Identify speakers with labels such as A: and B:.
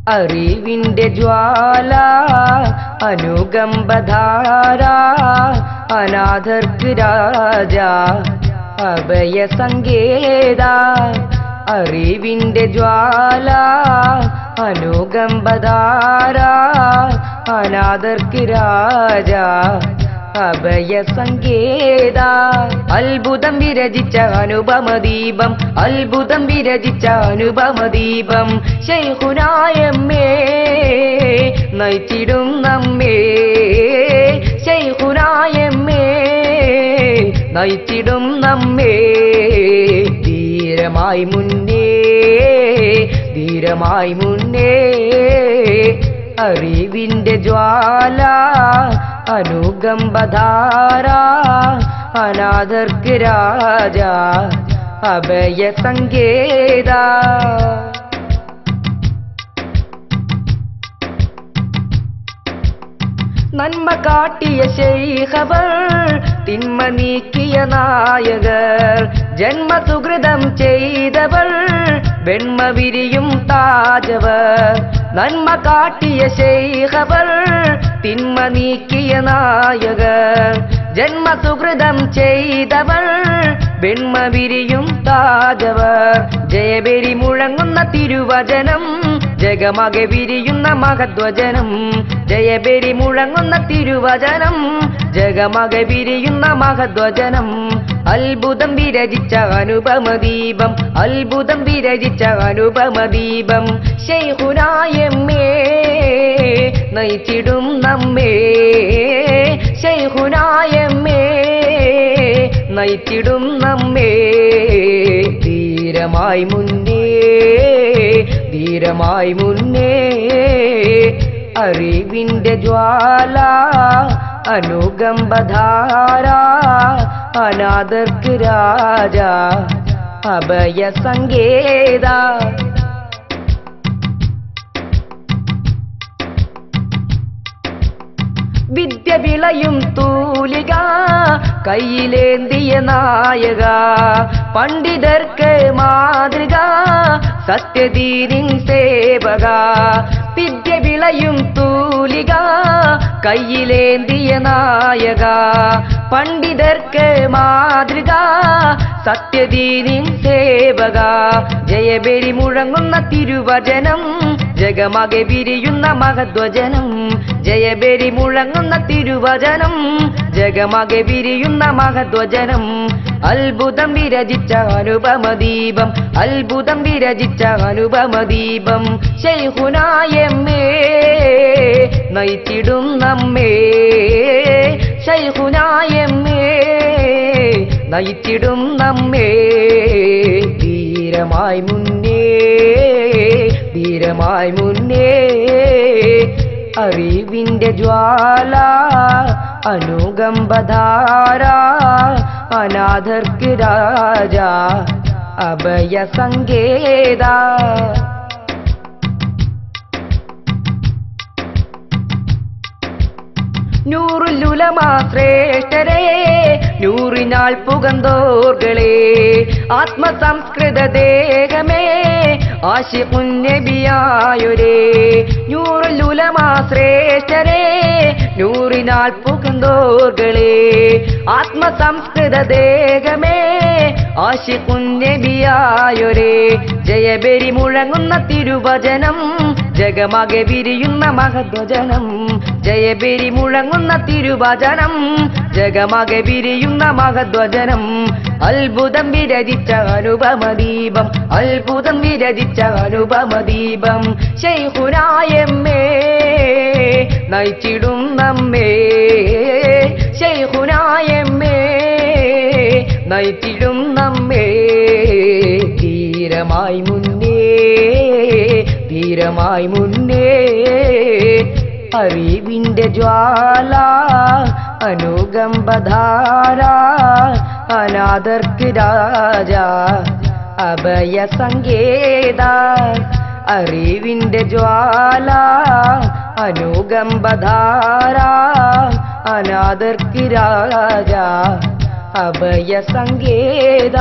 A: അറിവിന്റെ ജ്വാല അനുകമ്പധാര അനാഥർക്ക് രാജ അഭയ സങ്കേത അറിവിന്റെ ജ്വാല അനുകമ്പധാര അനാഥർക്ക് രാജ അഭയ സങ്കേത അത്ഭുതം വിരചിച്ച അനുപമദീപം അത്ഭുതം വിരചിച്ച അനുപമദീപം ശൈഖുനായമ്മേ നയിച്ചിടും നമ്മേ ശൈഖുനായമ്മേ നയിച്ചിടും നമ്മേ ധീരമായി മുന്നേ ധീരമായി മുന്നേ അറിവിന്റെ ജ്വാല അനുകമ്പധാര അനാഥർക്ക് രാജ അഭയ സങ്കേത നന്മ കാട്ടിയ ശൈഖവർ തിന്മ നീക്കിയ നായകർ ജന്മസുകൃതം ചെയ്തവർ വെണ്മ വിരിയും താജവർ നന്മ കാട്ടിയ ശൈഖവർ തിന്മ നീക്കിയ നായകർ ജന്മസുകൃതം ചെയ്തവർ വെണ്മ വിരിയും താജവർ ജയബെരി മുഴങ്ങുന്ന തിരുവചനം ജഗമകെ വിരിയുന്ന മഹധ്വജനം ജയബെരി മുഴങ്ങുന്ന തിരുവചനം ജഗമകെ വിരിയുന്ന മഹധ്വജനം അത്ഭുതം വിരചിച്ച അനുപമദീപം അത്ഭുതം വിരചിച്ച അനുപമദീപം ശൈഖുനായമ്മേ നയിച്ചിടും നമ്മേ ശൈഖുനായമ്മേ നയിച്ചിടും നമ്മേ ധീരമായി മുന്നേ ധീരമായി മുന്നേ അറിവിന്റെ ജ്വാല അനുകമ്പധാര അനാഥർക്ക് രാജ അഭയ സങ്കേത വിദ്യ വിളയും തൂലിക കയ്യിലേന്തിയ നായക പണ്ഡിതർക്ക് മാതൃക സത്യദീനിൻ സേവക വിദ്യ വിളയും തൂലിക കയ്യിലേന്തിയ നായക പണ്ഡിതർക്ക് മാതൃക സത്യദീനിൻ സേവക ജയബെരി മുഴങ്ങുന്ന തിരുവചനം ജഗമകെ വിരിയുന്ന മഹധ്വജനം ജയബെരി മുഴങ്ങുന്ന തിരുവചനം ജഗമകെ വിരിയുന്ന മഹധ്വജനം അത്ഭുതം വിരചിച്ച അനുപമദീപം അത്ഭുതം വിരചിച്ച അനുപമദീപം ശൈഖുനായമ്മേ നയിച്ചിടും നമ്മേ ശൈഖുനായമ്മേ നയിച്ചിടും നമ്മേ ധീരമായി മുന്നേ ധീരമായി മുന്നേ അറിവിന്റെ ജ്വാല അനുകമ്പധാര അനാഥർക്ക് രാജ അഭയ സങ്കേത നൂറുലുലമാ ശ്രേഷ്ഠരേ നൂറിനാൽ പുകന്തോർകളെ ആത്മസംസ്കൃത ദേഹമേ ആശിഖുന്നബിയായൊരേ നൂറുലുലമാ ശ്രേഷ്ഠരേ നൂറിനാൽ പുകന്തോർകളെ ആത്മസംസ്കൃത ദേഹമേ ആശിഖുന്നബിയായൊരേ ജയബെരി മുഴങ്ങുന്ന തിരുവചനം ജഗമകെ വിരിയുന്ന മഹധ്വജനം ജയബെരി മുഴങ്ങുന്ന തിരുവചനം ജഗമകെ വിരിയുന്ന മഹധ്വജനം അത്ഭുതം വിരചിച്ച അനുപമദീപം അത്ഭുതം വിരചിച്ച അനുപമദീപം ശൈഖുനായമ്മേ നയിച്ചിടും നമ്മേ ശൈഖുനായമ്മേ നയിച്ചിടും നമ്മേ ധീരമായി മുന്നേ ധീരമായി മുന്നേ അറിവിന്റെ ജ്വാല അനുകമ്പധാര അനാഥർക്ക് രാജ അഭയ സങ്കേത അറിവിന്റെ ജ്വാല അനുകമ്പധാര അനാഥർക്ക് രാജ അഭയ സങ്കേത